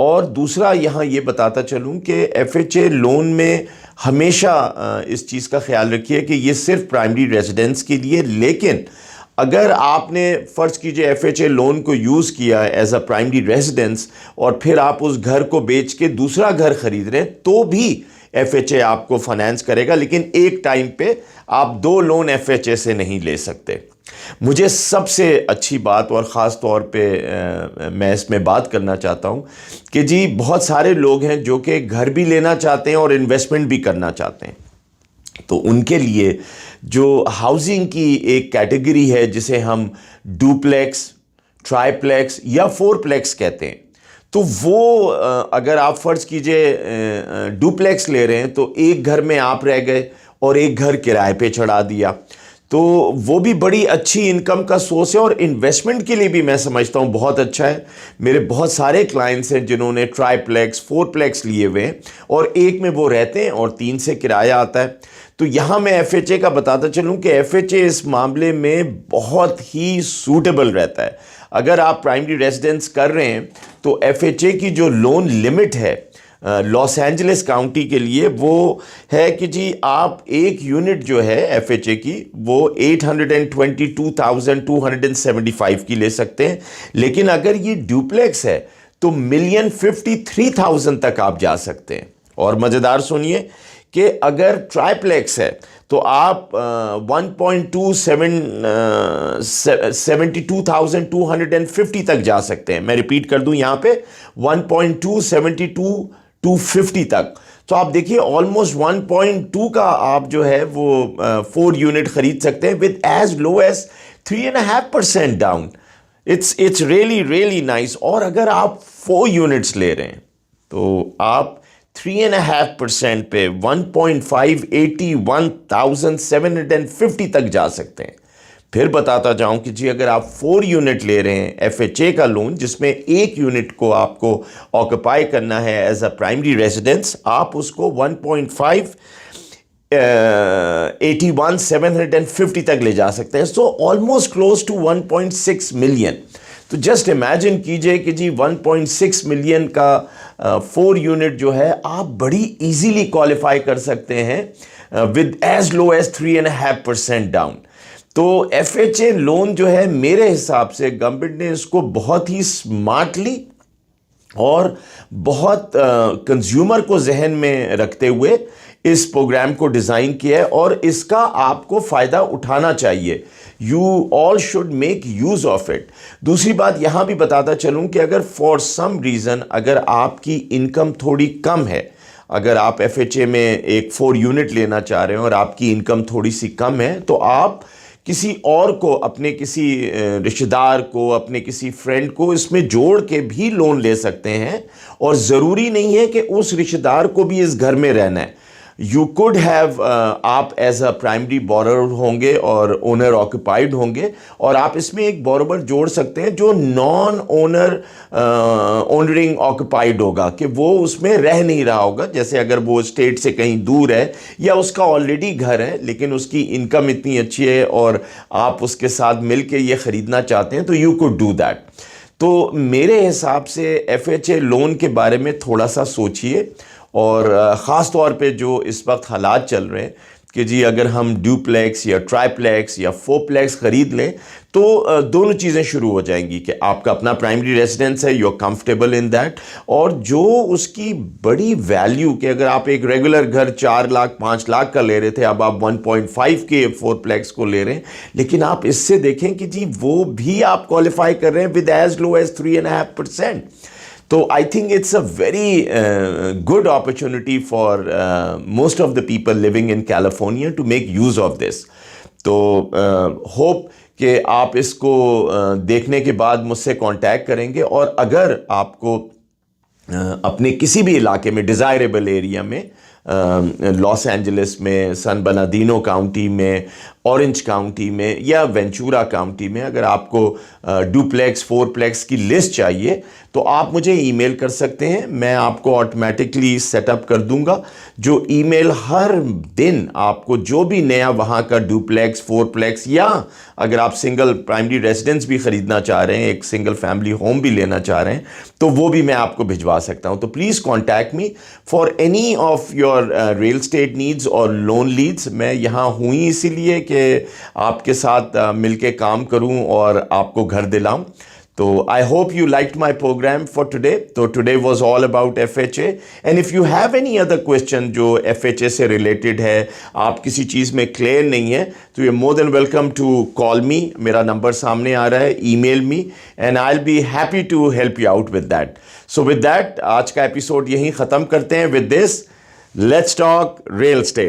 اور دوسرا یہاں یہ بتاتا چلوں کہ ایف ایچ اے لون میں ہمیشہ اس چیز کا خیال رکھیے کہ یہ صرف پرائمری ریزیڈنس کے لیے، لیکن اگر آپ نے فرض کیجئے ایف ایچ اے لون کو یوز کیا ایز اے پرائمری ریزیڈنس اور پھر آپ اس گھر کو بیچ کے دوسرا گھر خرید رہے ہیں تو بھی ایف ایچ اے آپ کو فائنینس کرے گا، لیکن ایک ٹائم پہ آپ 2 لون ایف ایچ اے سے نہیں لے سکتے۔ مجھے سب سے اچھی بات اور خاص طور پہ میں اس میں بات کرنا چاہتا ہوں کہ جی بہت سارے لوگ ہیں جو کہ گھر بھی لینا چاہتے ہیں اور انویسٹمنٹ بھی کرنا چاہتے ہیں، تو ان کے لیے جو ہاؤسنگ کی ایک کیٹیگری ہے جسے ہم ڈوپلیکس، ٹرائی پلیکس یا 4 پلیکس کہتے ہیں، تو وہ اگر آپ فرض کیجئے ڈوپلیکس لے رہے ہیں تو ایک گھر میں آپ رہ گئے اور ایک گھر کرائے پہ چڑھا دیا، تو وہ بھی بڑی اچھی انکم کا سورس ہے اور انویسٹمنٹ کے لیے بھی میں سمجھتا ہوں بہت اچھا ہے۔ میرے بہت سارے کلائنٹس ہیں جنہوں نے ٹرائی پلیکس، 4 پلیکس لیے ہوئے ہیں اور ایک میں وہ رہتے ہیں اور 3 سے کرایہ آتا ہے۔ تو یہاں میں ایف ایچ اے کا بتاتا چلوں کہ ایف ایچ اے اس معاملے میں بہت ہی سوٹیبل رہتا ہے۔ اگر آپ پرائمری ریزیڈنس کر رہے ہیں تو ایف ایچ اے کی جو لون لمٹ ہے لاس اینجلس کاؤنٹی کے لیے وہ ہے کہ جی آپ ایک یونٹ جو ہے ایف ایچ اے کی وہ 822,275 کی لے سکتے ہیں، لیکن اگر یہ ڈیوپلیکس ہے تو 1,53,000 تک آپ جا سکتے ہیں۔ اور مزیدار سنیے کہ اگر ٹرائی پلیکس ہے تو آپ 1,72,250 تک جا سکتے ہیں۔ میں ریپیٹ کر دوں یہاں پہ 1,272,250 تک۔ تو آپ دیکھیے آلموسٹ 1.2 کا آپ جو ہے وہ 4 یونٹ خرید سکتے ہیں with as low as 3.5% down. It's really nice۔ اور اگر آپ 4 یونٹس لے رہے ہیں تو آپ 3.5% پہ 1.581,750 تک جا سکتے ہیں۔ پھر بتاتا جاؤں کہ جی اگر آپ 4 یونٹ لے رہے ہیں ایف ایچ اے کا لون جس میں ایک یونٹ کو آپ کو آکوپائی کرنا ہے ایز اے پرائمری ریزیڈنس، آپ اس کو 1.581,750 تک لے جا سکتے ہیں۔ So almost close to 1.6 million. تو جسٹ امیجن کیجئے کہ جی 1.6 ملین کا 4 یونٹ جو ہے آپ بڑی ایزیلی کوالیفائی کر سکتے ہیں with as low as 3.5% down. تو ایف ایچ اے لون جو ہے میرے حساب سے گورنمنٹ نے اس کو بہت ہی اسمارٹلی اور بہت کنزیومر کو ذہن میں رکھتے ہوئے اس پروگرام کو ڈیزائن کیا ہے اور اس کا آپ کو فائدہ اٹھانا چاہیے۔ You all should make use of it. دوسری بات یہاں بھی بتاتا چلوں کہ اگر فار سم ریزن اگر آپ کی انکم تھوڑی کم ہے، اگر آپ ایف ایچ اے میں ایک 4 یونٹ لینا چاہ رہے ہیں اور آپ کی انکم تھوڑی سی کم ہے تو آپ کسی اور کو، اپنے کسی رشتہ دار کو، اپنے کسی فرینڈ کو اس میں جوڑ کے بھی لون لے سکتے ہیں، اور ضروری نہیں ہے کہ اس رشتہ دار کو بھی اس گھر میں رہنا ہے۔ یو کوڈ ہیو آپ ایز اے پرائمری بورر ہوں گے اور اونر آکوپائڈ ہوں گے، اور آپ اس میں ایک بورر جوڑ سکتے ہیں جو نان اونرنگ آکوپائڈ ہوگا، کہ وہ اس میں رہ نہیں رہا ہوگا، جیسے اگر وہ اسٹیٹ سے کہیں دور ہے یا اس کا آلریڈی گھر ہے لیکن اس کی انکم اتنی اچھی ہے اور آپ اس کے ساتھ مل کے یہ خریدنا چاہتے ہیں تو یو کوڈ ڈو دیٹ۔ تو میرے حساب سے ایف ایچ اے لون کے بارے میں تھوڑا سا سوچئے، اور خاص طور پہ جو اس وقت حالات چل رہے ہیں کہ جی اگر ہم ڈیوپلیکس یا ٹرائی پلیکس یا 4 پلیکس خرید لیں تو دونوں چیزیں شروع ہو جائیں گی کہ آپ کا اپنا پرائمری ریزیڈنس ہے، you are comfortable in that, اور جو اس کی بڑی ویلیو کہ اگر آپ ایک ریگولر گھر 4 لاکھ 5 لاکھ کا لے رہے تھے، اب آپ 1.5 کے 4 پلیکس کو لے رہے ہیں، لیکن آپ اس سے دیکھیں کہ جی وہ بھی آپ کوالیفائی کر رہے ہیں with as low as 3.5%۔ تو I think it's a very good opportunity for most of the people living in California to make use of this. تو ہوپ کہ آپ اس کو دیکھنے کے بعد مجھ سے کانٹیکٹ کریں گے، اور اگر آپ کو اپنے کسی بھی علاقے میں ڈیزائریبل ایریا میں لاس اینجلس میں، سان برناردینو کاؤنٹی میں، اورنج کاؤنٹی میں یا وینچورا کاؤنٹی میں اگر آپ کو ڈوپلیکس 4 پلیکس کی لسٹ چاہیے تو آپ مجھے ای میل کر سکتے ہیں. میں آپ کو آٹومیٹکلی سیٹ اپ کر دوں گا. جو ای میل ہر دن آپ کو جو بھی نیا وہاں کا ڈوپلیکس 4 پلیکس یا اگر آپ سنگل پرائمری ریزیڈنس بھی خریدنا چاہ رہے ہیں، ایک سنگل فیملی ہوم بھی لینا چاہ رہے ہیں تو وہ بھی میں آپ کو بھجوا سکتا ہوں. تو please contact me for any of your real estate needs اور لون لیڈس. میں یہاں ہوں ہی اسی لیے کہ آپ کے ساتھ مل کے کام کروں اور آپ کو گھر دلاؤں. تو I hope you liked my programme for today. تو today was all about FHA and if you have any other question جو FHA سے ریلیٹڈ ہے، آپ کسی چیز میں کلیئر نہیں ہے تو you more than welcome to call me. میرا نمبر سامنے آ رہا ہے. Email me and I will be happy to help you out with that. So with that آج کا ایپیسوڈ یہیں ختم کرتے ہیں. With this let's talk real estate.